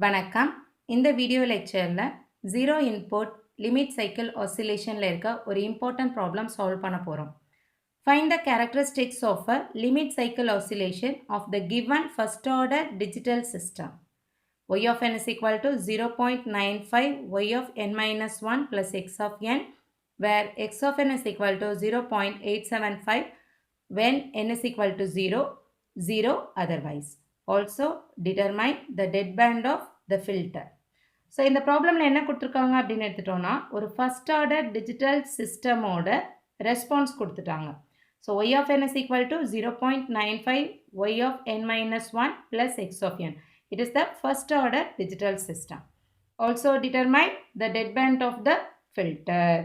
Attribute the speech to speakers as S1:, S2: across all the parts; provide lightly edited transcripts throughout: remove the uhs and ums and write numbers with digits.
S1: வணக்கம். இந்த வீடியோ லெக்சர்ல ஜீரோ இன்புட் லிமிட் சைக்கிள் ஆசிலேஷன்ல இருக்க ஒரு இம்பார்ட்டன்ட் ப்ராப்ளம் சால்வ் பண்ண போறோம். Find the characteristics of a limit cycle oscillation of the given first order digital system. Y of n is equal to 0.95 y of n minus 1 plus x of n, where x of n is equal to 0.875 when n is equal to 0, 0 otherwise. Also determine the deadband of the filter. So இந்த ப்ராப்ளமில் என்ன கொடுத்துருக்காங்க அப்படின்னு எடுத்துட்டோம்னா ஒரு first order digital சிஸ்டமோட response கொடுத்துட்டாங்க. So y of n is equal to 0.95 y of n minus 1 plus x of n. It is the first order digital system. Also determine the dead band of the filter.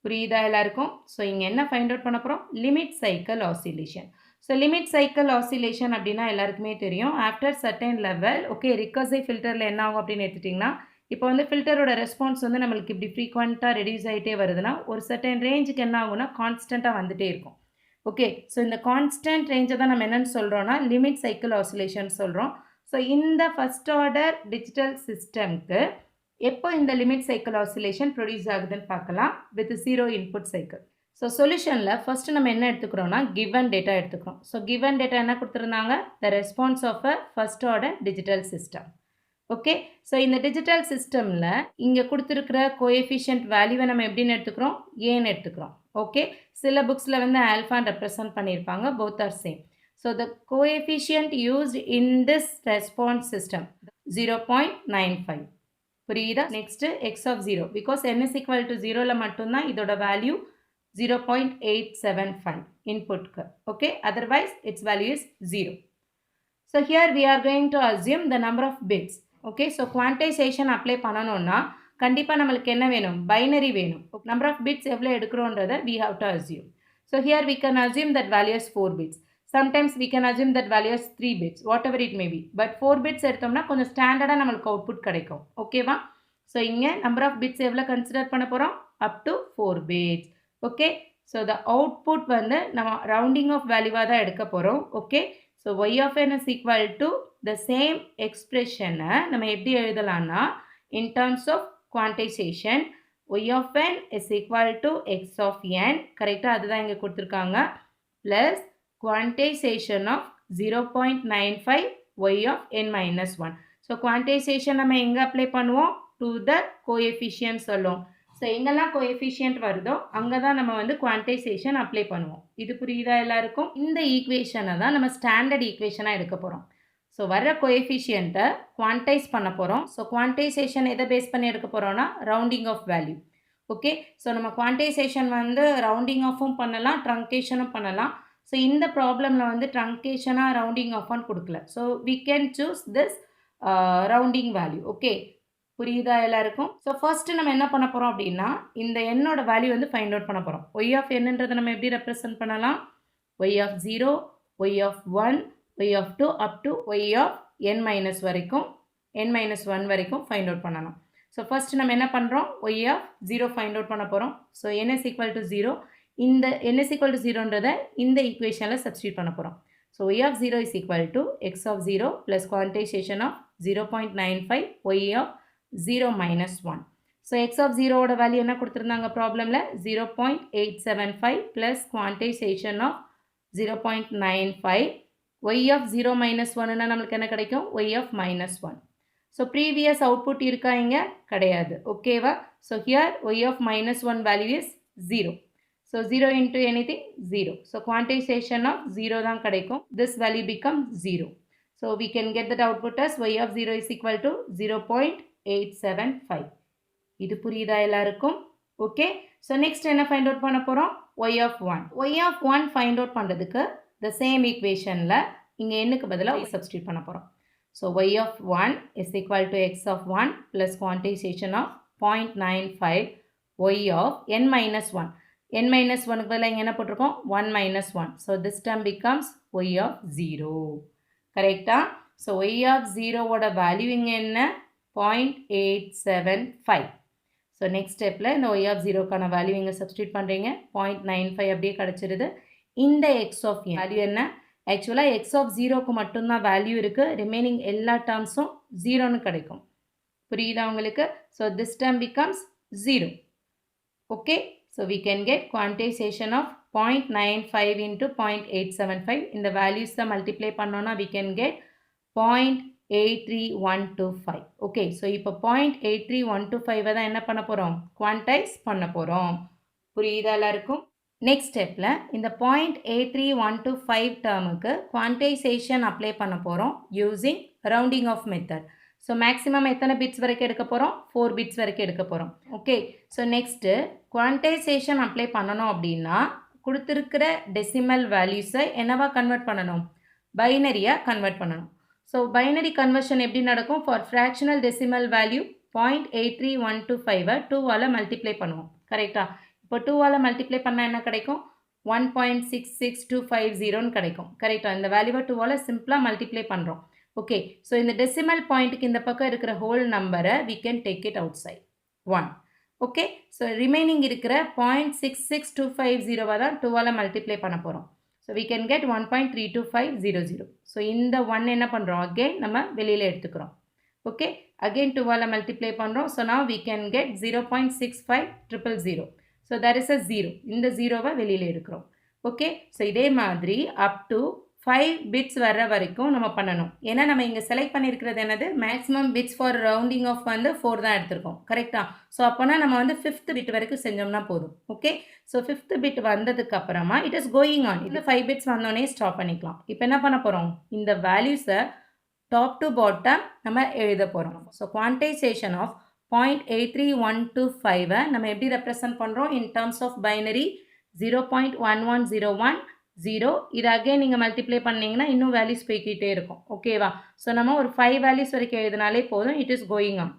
S1: புரியுதா எல்லாருக்கும்? So இங்கே என்ன find out பண்ண போகிறோம்? Limit cycle oscillation. So limit cycle oscillation அப்படின்னா எல்லாருக்குமே தெரியும். After certain level recursive ஃபில்டரில் என்ன ஆகும் அப்படின்னு எடுத்துட்டிங்கன்னா, இப்போ ஃபில்டரோட ரெஸ்பான்ஸ் நம்மளுக்கு இப்படி ஃப்ரீக்வெண்ட்டாக ரெடியூஸ் ஆகிட்டே வருதுன்னா ஒரு சர்டன் ரேஞ்சுக்கு என்ன ஆகும்னா கான்ஸ்டண்ட்டாக வந்துகிட்டே இருக்கும். ஸோ இந்த கான்ஸ்டன்ட் ரேஞ்சை தான் நம்ம என்னென்னு சொல்கிறோன்னா லிமிட் சைக்கிள் ஆசிலேஷன் சொல்கிறோம். ஸோ இந்த ஃபஸ்ட் ஆர்டர் டிஜிட்டல் சிஸ்டம்க்கு எப்போ இந்த லிமிட் சைக்கிள் ஆசிலேஷன் ப்ரொடியூஸ் ஆகுதுன்னு பார்க்கலாம் with zero input cycle. So சொல்யூஷனில் ஃபஸ்ட்டு நம்ம என்ன எடுத்துக்கிறோம்னா கிவன் டேட்டா எடுத்துக்கிறோம். ஸோ கிவன் டேட்டா என்ன கொடுத்துருந்தாங்க? The response of a first order digital system. So இந்த டிஜிட்டல் சிஸ்டமில் இங்கே கொடுத்துருக்கிற கோஎஃபிஷியன்ட் வேல்யூவை நம்ம எப்படின்னு எடுத்துக்கிறோம்? ஏன்னு எடுத்துக்கிறோம். சில புக்ஸில் ஆல்ஃபான்னு ரெப்ரசன்ட் பண்ணியிருப்பாங்க. Both are same. So the coefficient used in this response system 0.95. புரியுதா? Next x of 0 because n is equal to 0ல் மட்டும்தான் இதோட வேல்யூ 0.875 inputக்கு. Otherwise its value is 0. So here we are going to assume the number of bits. So quantization apply பண்ணனும்னா கண்டிப்பா நமக்கு என்ன வேணும்? பைனரி வேணும். Number of bits எவ்வளவு எடுக்கிறோம்ன்றதை we have to assume. So here we can assume that value is 4 bits. Sometimes we can assume that value is 3 bits, whatever it may be. But 4 bits எடுத்தோம்னா கொஞ்சம் ஸ்டாண்டர்டா நமக்கு output கிடைக்கும். ஓகேவா? So இங்க number of bits எவ்வளவு consider பண்ண போறோம்? Up to 4 bits. So the output நம்ம rounding of value தான் எடுக்க போறோம். So y of n is equal to the same expression நம்ம எப்படி எழுதலாம்னா in terms of quantization y of n is equal to x of n, கரெக்டா? அதுதான் இங்க கொடுத்திருக்காங்க. plus quantization of 0.95 y of n minus 1. So quantization நம்ம எங்க apply பண்ணுவோம்? to the coefficient சொல்லும். ஸோ எங்கெல்லாம் கோஎஃபிஷியன்ட் வருதோ அங்கே தான் நம்ம குவான்டைசேஷன் அப்ளை பண்ணுவோம். இது புரியுதா எல்லாருக்கும்? இந்த ஈக்குவேஷனை தான் நம்ம ஸ்டாண்டர்ட் ஈக்குவேஷனாக எடுக்க போகிறோம். ஸோ வர்ற கோஎஃபிஷியன்ட்டை குவான்டைஸ் பண்ண போகிறோம். ஸோ குவான்டைசேஷன் எதை பேஸ் பண்ணி எடுக்க போகிறோம்னா ரவுண்டிங் ஆஃப் வேல்யூ. ஸோ நம்ம குவான்டைசேஷன் ரவுண்டிங் ஆஃபும் பண்ணலாம், ட்ரங்கேஷனும் பண்ணலாம். ஸோ இந்த ப்ராப்ளமில் ட்ரங்கேஷனாக ரவுண்டிங் ஆஃபான்னு கொடுக்கல. So we can choose this rounding value. புரியுதா எல்லாருக்கும்? ஸோ ஃபர்ஸ்ட்டு நம்ம என்ன பண்ண போகிறோம் அப்படின்னா இந்த என்னோட வேல்யூ ஃபைண்ட் அவுட் பண்ண போகிறோம். ஒய் ஆஃப் என்னன்றதை நம்ம எப்படி ரெப்ரசன்ட் பண்ணலாம்? Y of 0, y of 1, y of 2 up to y of n minus வரைக்கும், என் மைனஸ் 1 வரைக்கும் ஃபைண்ட் அவுட் பண்ணலாம். ஸோ ஃபர்ஸ்ட் நம்ம என்ன பண்ணுறோம்? ஒய் ஆஃப் 0 ஃபைண்ட் அவுட் பண்ண போகிறோம். So n is equal to 0, இந்த n is equal to 0ன்றதை இந்த ஈக்குவேஷனில் சப்ஸ்டியூட் பண்ண போகிறோம். So y of 0 is equal to x of 0 plus quantization of 0.95 y of 0 minus 1. So x of 0 ஓட value என்ன கொடுத்திருந்தாங்க ப்ராப்ளம்ல? 0.875 plus quantization of 0.95 y of 0 minus 1 னா நமக்கு என்ன கிடைக்கும்? y of minus 1. So previous output இருக்கா இங்க? கிடையாது. ஓகேவா? So here y of minus 1 value is 0. So 0 into anything 0. So quantization of 0 தான் கிடைக்கும். This value becomes 0. So we can get that output as y of 0 is equal to 0.875. இது புரியுதா எல்லாருக்கும்? So next என்ன find out பண்ண போறோம்? y of 1. y of 1 find out பண்றதுக்கு the same equationல இங்க என்னக்கு பதிலா y substitute பண்ண போறோம். So y of 1 is equal to x of 1 plus quantization of 0.95 y of n minus 1. n minus 1 க்கு பதிலா இங்க என்ன போட்டிருக்கோம்? 1 minus 1. So this term becomes y of 0. கரெக்டா? ஸோ y of 0 ஓட வேல்யூ இங்கே என்ன? 0.875. ஸோ நெக்ஸ்ட் ஸ்டெப்பில் இந்த y of 0க்கான வேல்யூ இங்கே சப்ஸ்டியூட் பண்ணுறீங்க. 0.95 அப்படியே கிடச்சிருது. இந்த x of n வேல்யூ என்ன? ஆக்சுவலாக x of 0க்கு மட்டும்தான் வேல்யூ இருக்குது. ரிமைனிங் எல்லா டேர்ம்ஸும் 0ன்னு கிடைக்கும். புரியுதா உங்களுக்கு? So this term becomes 0. Okay, so we can get quantization of 0.95 into 0.875. இந்த values multiply பண்ணோம்னா we can get 0.83125. Okay, so இப்போ 0.83125 தான் என்ன பண்ண போறோம்? Quantize பண்ண போறோம். புரியுதா எல்லாருக்கும்? நெக்ஸ்ட் ஸ்டெப்பில் இந்த 0.83125 டேர்முக்கு குவான்டைசேஷன் அப்ளை பண்ண போகிறோம் using rounding off method. So maximum எத்தனை பிட்ஸ் வரைக்கும் எடுக்க போகிறோம்? 4 பிட்ஸ் வரைக்கும் எடுக்க போகிறோம். Okay, so next quantization apply பண்ணணும் அப்படின்னா கொடுத்துருக்கிற டெசிமல் வேல்யூஸை என்னவா கன்வெர்ட் பண்ணணும்? பைனரியாக கன்வெர்ட் பண்ணணும். ஸோ பைனரி கன்வர்ஷன் எப்படி நடக்கும்? ஃபார் ஃப்ராக்ஷனல் டெசிமல் வேல்யூ 0.83125 2ஆல் மல்டிப்ளை பண்ணுவோம். கரெக்டாக? இப்போ 2ஆல் மல்டிப்ளை பண்ணால் என்ன கிடைக்கும்? 1.66250ன்னு கிடைக்கும். கரெக்டாக? இந்த வேல்யூவை 2ஆல் சிம்பிளாக மல்டிப்ளை பண்ணுறோம். ஓகே, ஸோ இந்த டெசிமல் பாயிண்ட்டுக்கு இந்த பக்கம் இருக்கிற ஹோல் நம்பரை we can take it outside 1. Okay, so remaining இருக்கிற 0.66250 தான் 2ஆல் மல்டிப்ளை பண்ண போகிறோம். So we can get 1.32500. So இந்த 1 என்ன பண்ணுறோம்? அகெயின் நம்ம வெளியில் எடுத்துக்கிறோம். ஓகே, அகெயின் 2ஆல் மல்டிப்ளை பண்ணுறோம். So now we can get 0.65000. So there is a 0. இந்த 0வை வெளியில் எடுக்கிறோம். ஓகே, ஸோ இதே மாதிரி அப் டு 5 பிட்ஸ் வர்ற வரைக்கும் நம்ம பண்ணணும். ஏன்னா நம்ம இங்கே செலக்ட் பண்ணியிருக்கிறது என்னது? Maximum bits for rounding off 4 தான் எடுத்திருக்கோம். கரெக்டாக? ஸோ அப்போனா நம்ம 5th பிட் வரைக்கும் செஞ்சோம்னா போதும். ஓகே, ஸோ 5th பிட் வந்ததுக்கு அப்புறமா இட் இஸ் கோயிங் ஆன். இந்த 5 பிட்ஸ் வந்தோடனே ஸ்டாப் பண்ணிக்கலாம். இப்போ என்ன பண்ண போகிறோம்? இந்த வேல்யூஸை டாப் டு பாட்டம் நம்ம எழுத போகிறோம். ஸோ குவான்டைசேஷன் ஆஃப் 0.83125 நம்ம எப்படி ரெப்ரசன்ட் பண்ணுறோம்? In terms of binary 0.1101 0. இது அகெயின் நீங்கள் மல்டிப்ளை பண்ணிங்கன்னா இன்னும் வேல்யூஸ் போய்கிட்டே இருக்கும். ஓகேவா? ஸோ நம்ம ஒரு 5 வேல்யூஸ் வரைக்கும் எழுதினாலே போதும். It is going on.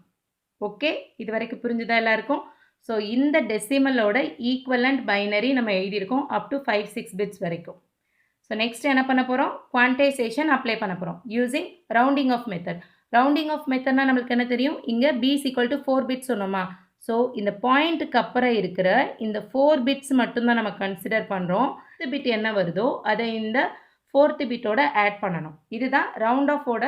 S1: Okay, இது வரைக்கும் புரிஞ்சுதா எல்லாருக்கும்? ஸோ இந்த டெசிமலோட ஈக்குவலண்ட் பைனரி நம்ம எழுதியிருக்கோம் அப் டு 5-6 பிட்ஸ் வரைக்கும். ஸோ நெக்ஸ்ட் என்ன பண்ண போகிறோம்? குவான்டைசேஷன் அப்ளை பண்ண போகிறோம் using rounding off method. Rounding off மெத்தட்னா நம்மளுக்கு என்ன தெரியும்? இங்கே b is equal to 4 bits சொன்னோமா? ஸோ இந்த பாயிண்ட்டுக்கு அப்புறம் இருக்கிற இந்த 4 பிட்ஸ் மட்டும்தான் நம்ம கன்சிடர் பண்ணுறோம். 5th பிட் என்ன வருதோ அதை இந்த 4th பிட்டோட ஆட் பண்ணணும். இதுதான் ரவுண்ட் ஆஃபோட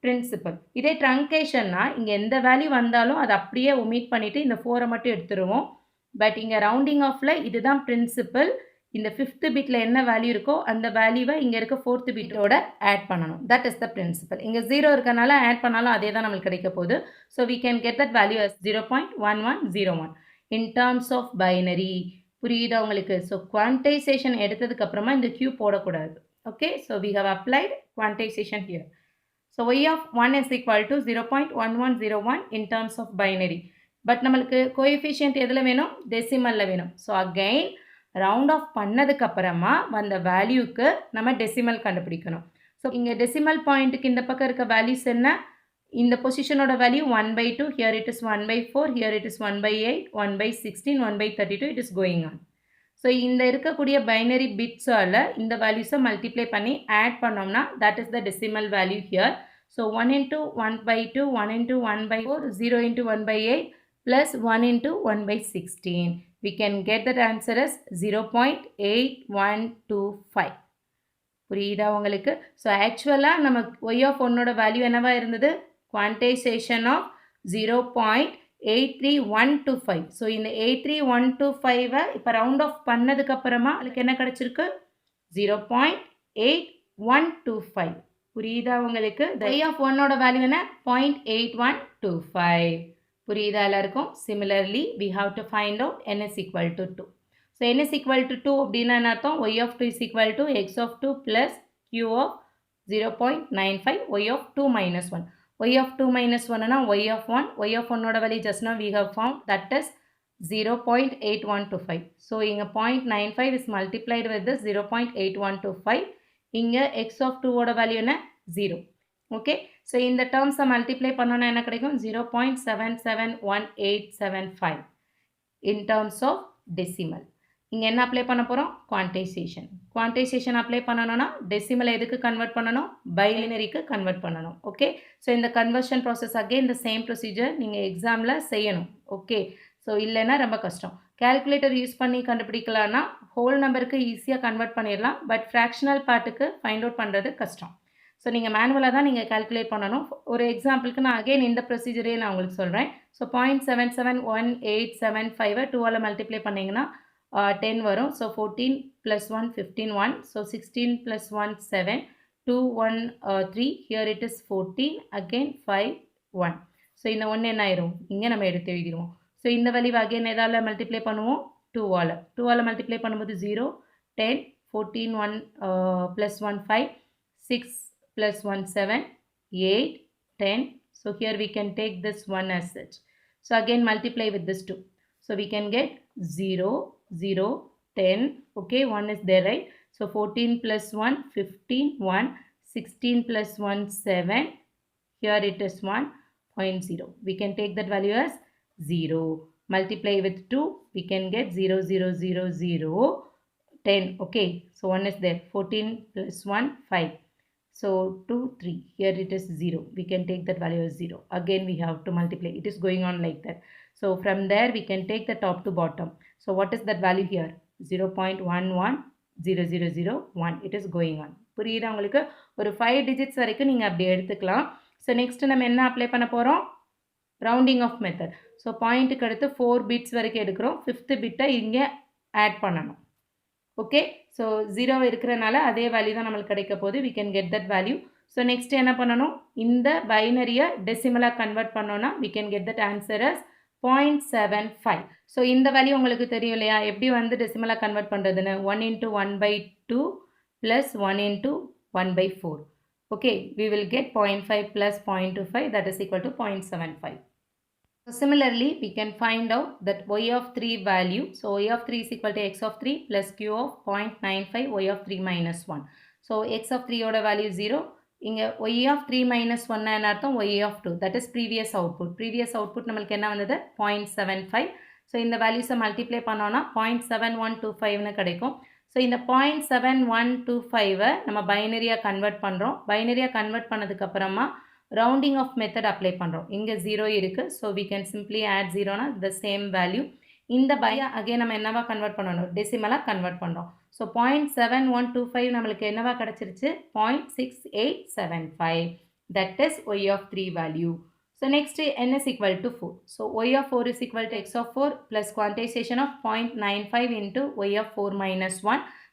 S1: பிரின்சிபல். இதே ட்ரங்கேஷன்னா இங்கே எந்த வேல்யூ வந்தாலும் அதை அப்படியே ஒமிட் பண்ணிவிட்டு இந்த 4ஐ மட்டும் எடுத்துருவோம். பட் இங்கே ரவுண்டிங் ஆஃபில் இதுதான் பிரின்சிபல். இந்த 5th பிட்டில் என்ன வேல்யூ இருக்கோ அந்த வேல்யூவை இங்கே இருக்க 4th பிட்டோட ஆட் பண்ணணும். That is the principle. இங்கே 0 இருக்கனால ஆட் பண்ணாலும் அதே தான் நம்மளுக்கு கிடைக்க போகுது. So we can get that value as 0.1101 in terms of binary. புரியுதா உங்களுக்கு? ஸோ குவான்டைசேஷன் எடுத்ததுக்கு அப்புறமா இந்த q போடக்கூடாது. Okay, so we have applied quantization here. So y of 1 is equal to 0.1101 in terms of binary. But நம்மளுக்கு coefficient எதில் வேணும்? டெசிமலில் வேணும். ஸோ அகெயின் ரவுண்ட் ஆஃப் பண்ணதுக்கு அப்புறமா வந்த வேல்யூக்கு நம்ம டெசிமல் கண்டுபிடிக்கணும். ஸோ இங்கே டெசிமல் பாயிண்ட்டுக்கு இந்த பக்கம் இருக்க வேல்யூஸ் என்ன? இந்த பொசிஷனோட value 1/2, here it is 1/4, here it is 1/8, 1/16, 1/32, it is going on. So இந்த இருக்கக்கூடிய பைனரி பிட்ஸால் இந்த வேல்யூஸை மல்டிப்ளை பண்ணி ஆட் பண்ணோம்னா that is the decimal value here. So 1 into 1/2, 1 into 1/4, 0 into 1/8 plus 1 into 1/16. We can get that answer as 0.8125. புரியுதா உங்களுக்கு? So ஆக்சுவலாக நம்ம y of 1ஓட வேல்யூ என்னவா இருந்தது? Quantisation of 0.83125. ஸோ இந்த 83125ஐ இப்போ ரவுண்ட் ஆஃப் பண்ணதுக்கப்புறமா அதுக்கு என்ன கிடச்சிருக்கு? 0.8125. புரியுதா உங்களுக்கு? y of 1ஓட வேல்யூ என்ன? 0.8125. புரியுதா எல்லாருக்கும்? Similarly we have to find out n is equal to 2. So n is equal to 2 அப்படின்னா என்ன அர்த்தம்? y of 2 is equal to x of 2 plus q of 0.95 y of 2 minus 1. y of 2 minus 1 னா y of 1. y of 1ஓட value just now we have found that is 0.8125. So இங்கே 0.95 is multiplied with this 0.8125. இங்கே x of 2ஓட value என்ன? 0. Okay, so இந்த டேர்ம்ஸை multiply பண்ணோன்னா என்ன கிடைக்கும்? 0.771875 in terms of decimal. இங்கே என்ன அப்ளை பண்ண போகிறோம்? குவான்டைசேஷன். குவான்டைசேஷன் அப்ளை பண்ணணும்னா டெசிமலை எதுக்கு கன்வெர்ட் பண்ணணும்? பைனரிக்கு கன்வெர்ட் பண்ணணும். ஓகே, ஸோ இந்த கன்வர்ஷன் ப்ராசஸ் அகெயின் இந்த சேம் ப்ரொசீஜர் நீங்கள் எக்ஸாமில் செய்யணும். ஓகே, ஸோ இல்லைன்னா ரொம்ப கஷ்டம். கால்குலேட்டர் யூஸ் பண்ணி கண்டுபிடிக்கலான்னா ஹோல் நம்பருக்கு ஈஸியாக கன்வெர்ட் பண்ணிடலாம். பட் ஃப்ராக்ஷனல் பார்ட்டுக்கு ஃபைண்ட் அவுட் பண்ணுறது கஷ்டம். ஸோ நீங்கள் மேனுவலாக தான் நீங்கள் கால்குலேட் பண்ணணும். ஒரு எக்ஸாம்பிளுக்கு நான் அகைன் இந்த ப்ரொசீஜரே நான் உங்களுக்கு சொல்கிறேன். ஸோ 0.77185 2ஆல் மல்டிப்ளை பண்ணிங்கன்னா 10 வரும். So 14 + 1 15 1. So 16 + 1 7 2 1 3. Here it is 14 again 5 1. So இந்த 1 என்ன ஆயிரும் இங்கே நம்ம எடுத்து எழுதிடுவோம். ஸோ இந்த வேல்யூ அகெயின் எதால் மல்டிப்ளை பண்ணுவோம் 2ஆல் மல்டிப்ளை பண்ணும்போது 0 10 14 1 + 1 5 6 + 1 7 8 10. So here we can take this 1 as such. So again multiply with this 2. So we can get 0 0 10. Okay, 1 is there, right? So 14 + 1 15 1. 16 + 1 7. Here it is 1.0. We can take that value as 0. Multiply with 2. We can get 0 0 0 0 10. Okay, so 1 is there. 14 + 1 5. So 2 3. Here it is 0. We can take that value as 0. Again we have to multiply. It is going on like that. So from there we can take the top to bottom. So what is that value here? 0.110001. It is going on. புரியுதா உங்களுக்கு? ஒரு 5 digits வரைக்கும் நீங்கள் அப்படி எடுத்துக்கலாம். So next நம்ம என்ன apply பண்ண போகிறோம்? Rounding off method. ஸோ பாயிண்ட்டுக்கு அடுத்து 4 பிட்ஸ் வரைக்கும் எடுக்கிறோம். 5th பிட்டை இங்கே ஆட் பண்ணணும். ஓகே, ஸோ 0 இருக்கிறனால அதே வேல்யூ தான் நம்மளுக்கு கிடைக்க போகுது. we can get that value. So next என்ன பண்ணணும்? இந்த பைனரியை டெசிமலாக கன்வெர்ட் பண்ணோன்னா we can get that answer as 0.75. So இந்த வேல்யூ உங்களுக்கு தெரியும் இல்லையா? எப்படி வந்து டெசிமலாக கன்வெர்ட் பண்ணுறதுன்னு 1 × 1/2 + 1 × 1/4. Okay, we will get 0.5 + 0.25, that is equal to 0.75. So similarly, we can find out that y of 3 value. So y of 3 is equal to x of 3 plus q of 0.95 y of 3 minus 1. So x of 3 oda value 0. இங்கே y of 3 minus 1 என்ன அர்த்தம்? y of 2. That is previous output. Previous output நம்மளுக்கு என்ன வந்தது? 0.75. So இந்த values multiply பண்ணோன்னா 0.7125 கிடைக்கும். So இந்த 0.7125 நம்ம பைனரியாக கன்வெர்ட் பண்ணுறோம். பைனரியாக கன்வெர்ட் பண்ணதுக்கப்புறமா ரவுண்டிங் ஆஃப் மெத்தட் அப்ளை பண்ணுறோம். இங்கே 0 இருக்குது. So we can simply add 0னா the same value. இந்த அகைன் நம்ம என்னவா கன்வெர்ட் பண்ணணும்? டெசிமலாக கன்வெர்ட் பண்ணுறோம். ஸோ 0.7125 நம்மளுக்கு என்னவா கிடச்சிருச்சு? 0.6875. That is y of 3 value. So next n is equal to 4. So y of 4 is equal to x of 4 plus quantization of 0.95 into y of 4 minus 1.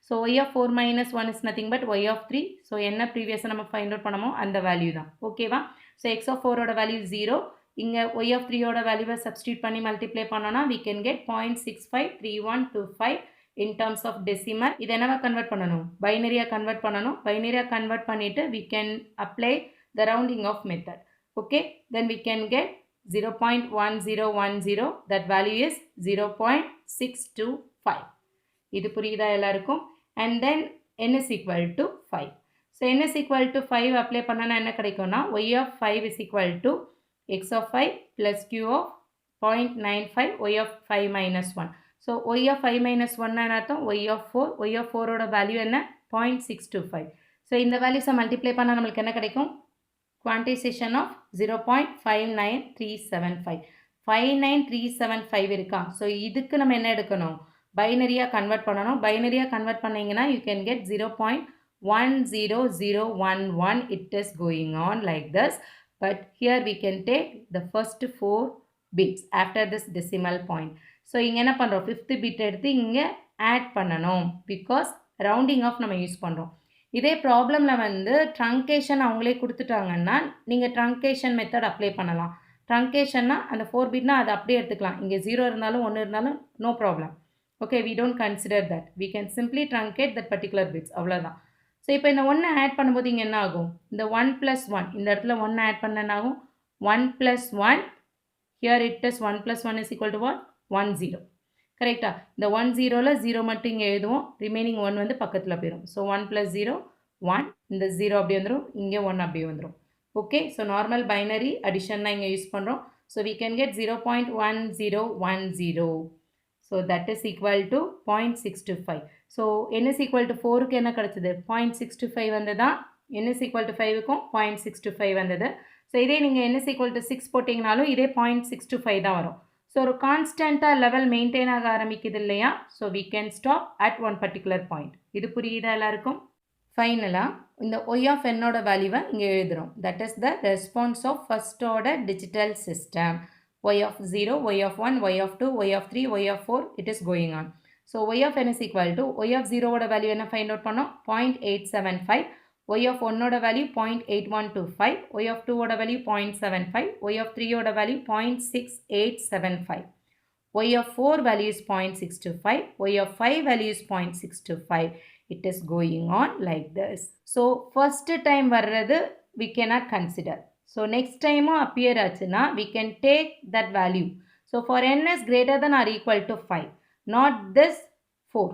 S1: So y of 4 minus 1 is nothing but y of 3. So என்ன previous நம்ம find out பண்ணமோ அந்த value தான். ஓகேவா? So x of 4 ஓட value 0. இங்க y of 3 ஓட value substitute பண்ணி multiply பண்ணோனா we can get 0.653125 in terms of decimal. இது என்னவா convert பண்ணணும்? பைனரியா convert பண்ணணும். பைனரியா convert பண்ணிட்டு we can apply the rounding of method. Okay, then we can get 0.1010. That value is 0.625. இது புரியுதா எல்லாருக்கும்? And then n is equal to 5. So n is equal to 5 apply பண்ணனா என்ன கிடைக்கும்னா y of 5 is equal to x of 5 plus q of 0.95 y of 5 minus 1. So y of 5 minus 1 என்ன அர்த்தம்? y of 4. y of 4 ஓட value என்ன? 0.625. So இந்த values multiply பண்ணா நம்மளுக்கு என்ன கிடைக்கும்? Quantization of 0.59375. 59375 இருக்கா? ஸோ இதுக்கு நம்ம என்ன எடுக்கணும்? பைனரியாக கன்வெர்ட் பண்ணணும். பைனரியாக கன்வெர்ட் பண்ணிங்கன்னா you can get 0.10011. It is going on like this. But here we can take the first 4 bits after this decimal point. So இங்கே என்ன பண்ணுறோம்? 5th bit எடுத்து இங்கே ஆட் பண்ணணும். பிகாஸ் ரவுண்டிங் ஆஃப் நம்ம யூஸ் பண்ணுறோம். இதே ப்ராப்ளமில் வந்து ட்ரங்கேஷன் அவங்களே கொடுத்துட்டாங்கன்னா நீங்கள் ட்ரங்கேஷன் மெத்தட் அப்ளை பண்ணலாம். ட்ரங்கேஷன்னா அந்த 4 பிட்னா அதை அப்படியே எடுத்துக்கலாம். இங்கே 0 இருந்தாலும் 1 இருந்தாலும் no problem. Okay, we don't consider that. We can simply truncate that particular bits. அவ்வளோதான். ஸோ இப்போ இந்த 1 ஆட் பண்ணும்போது இங்கே என்ன ஆகும்? இந்த 1 + 1 இந்த இடத்துல 1 ஆட் பண்ண என்ன ஆகும்? 1 + 1. Here it is 1 + 1 is equal to what? 1 0. கரெக்டா? இந்த 1 0ல் 0 மட்டும் இங்கே எழுதுவோம். ரிமைனிங் 1 வந்து பக்கத்தில் போயிடும். ஸோ 1 + 0 1. இந்த 0 அப்படி வந்துடும். இங்கே 1 அப்படி வந்துடும். Okay, so normal binary addition தான் இங்கே யூஸ் பண்ணுறோம். So we can get 0.1010. So that is equal to 0.625. So n is equal to 4க்கு என்ன கிடச்சிது? 0.625 வந்ததா? n is equal to 5க்கும் 0.625 வந்தது. ஸோ இதே நீங்கள் n is equal to 6 போட்டிங்கனாலும் இதே 0.625 தான் வரும். ஸோ ஒரு கான்ஸ்டண்ட்டாக லெவல் மெயின்டைன் ஆக ஆரம்பிக்குது இல்லையா? So we can stop at one particular point. இது புரியுதா எல்லாருக்கும்? ஃபைனலாக இந்த y of n ஓட வேல்யூவை இங்கே எழுதுகிறோம். That is the response of first order digital system. y of 0, y of 1, y of 2, y of 3, y of 4, it is going on. So y of n is equal to y of 0 ஓட value என்ன find out பண்ணோம்? 0.875. y of 1 ஓட value 0.8125. y of 2 ஓட value 0.75. y of 3 ஓட value 0.6875. y of 4 value is 0.625. y of 5 value is 0.625. It is going on like this. So first time varradhu we cannot consider. So next time appear achuna we can take that value. So for n is greater than or equal to 5, not this 4.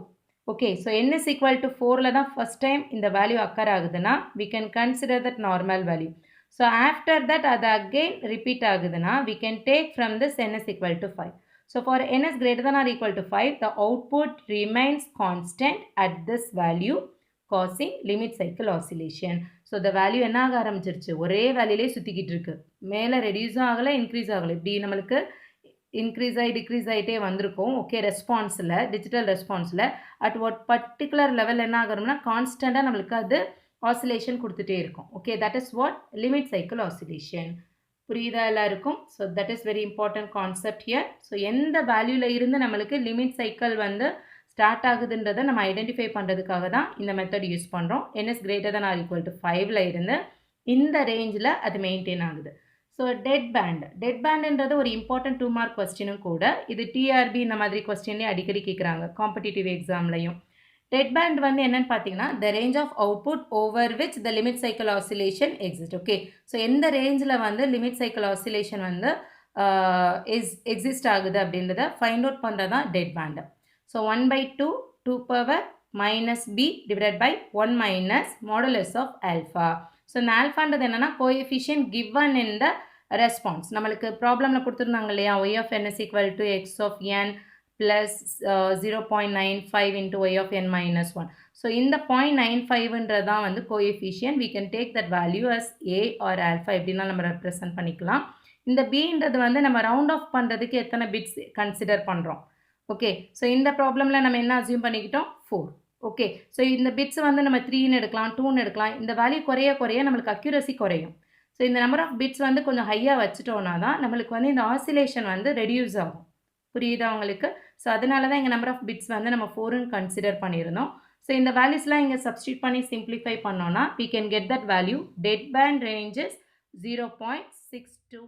S1: Okay, so n is equal to 4 la da first time in the value occur aguduna we can consider that normal value. So after that adu again repeat aguduna we can take from this n is equal to 5. So for n is greater than or equal to 5, the output remains constant at this value, causing limit cycle oscillation. So the value என்ன ஆக ஆரம்பிச்சிருச்சு? ஒரே வேல்யூலே சுற்றிக்கிட்டு இருக்கு. மேலே ரெடியூஸும் ஆகலை, increase ஆகலை. இப்படி நம்மளுக்கு இன்க்ரீஸ் ஆகி டிக்ரீஸ் ஆகிட்டே வந்திருக்கும். ஓகே, ரெஸ்பான்ஸில், டிஜிட்டல் ரெஸ்பான்ஸில் அட் ஒரு பர்டிகுலர் லெவல் என்ன ஆகணும்னா கான்ஸ்டண்ட்டாக நம்மளுக்கு அது ஆசிலேஷன் கொடுத்துட்டே இருக்கும். Okay, that is what limit cycle oscillation. புரியுதா எல்லாருக்கும்? So that is very important concept here. So எந்த வேல்யூவில் இருந்து நம்மளுக்கு லிமிட் சைக்கிள் வந்து ஸ்டார்ட் ஆகுதுன்றதை நம்ம ஐடென்டிஃபை பண்ணுறதுக்காக தான் இந்த மெத்தட் யூஸ் பண்ணுறோம். n is greater than or equal to 5ல இருந்து இந்த ரேஞ்சில் அது மெயின்டைன் ஆகுது. ஸோ டெட் பேண்டுன்றது ஒரு இம்பார்ட்டன்ட் 2 மார்க் கொஸ்டினும் கூட. இது டிஆர்பி இந்த மாதிரி கொஸ்டின்லேயே அடிக்கடி கேட்குறாங்க காம்படிட்டிவ் எக்ஸாம்லையும். டெட் பேண்ட் வந்து என்னன்னு பார்த்தீங்கன்னா the range of output over which the limit cycle oscillation exists. Okay, so எந்த ரேஞ்சில் வந்து லிமிட் சைக்கிள் ஆசிலேஷன் வந்து எக்ஸிஸ்ட் ஆகுது அப்படின்றத ஃபைண்ட் அவுட் பண்ணுறது தான் dead pant. So 1/2 2 power minus b divided by 1 minus modulus of alpha. So இந்த ஆல்ஃபான்றது என்னென்னா coefficient given in the response. நம்மளுக்கு ப்ராப்ளமில் கொடுத்துருந்தாங்க இல்லையா, y of n is equal to x of n plus 0.95 into y of n minus 1. So இந்த 0.95 தான் வந்து coefficient. we can take that value as a or alpha எப்படின்னா நம்ம represent பண்ணிக்கலாம். இந்த bன்றது வந்து நம்ம ரவுண்ட் ஆஃப் பண்ணுறதுக்கு எத்தனை பிட்ஸ் கன்சிடர் பண்ணுறோம். ஓகே, ஸோ இந்த ப்ராப்ளமில் நம்ம என்ன அசியூம் பண்ணிக்கிட்டோம்? 4. ஓகே, ஸோ இந்த பிட்ஸ் வந்து நம்ம 3ன்னு எடுக்கலாம், 2ன்னு எடுக்கலாம். இந்த வேல்யூ குறைய நம்மளுக்கு அக்யூரசி குறையும். ஸோ இந்த நம்பர் ஆஃப் பிட்ஸ் வந்து கொஞ்சம் ஹையாக வச்சுட்டோன்னா தான் நம்மளுக்கு வந்து இந்த ஆசிலேஷன் வந்து ரெடியூஸ் ஆகும். புரியுதா உங்களுக்கு? ஸோ அதனால தான் இங்கே நம்பர் ஆஃப் பிட்ஸ் வந்து நம்ம 4ன்னு கன்சிடர் பண்ணியிருந்தோம். ஸோ இந்த வேல்யூஸ்லாம் இங்கே சப்ஸ்டியூட் பண்ணி சிம்பிளிஃபை பண்ணோன்னா we can get that value. Dead band range is 0.625.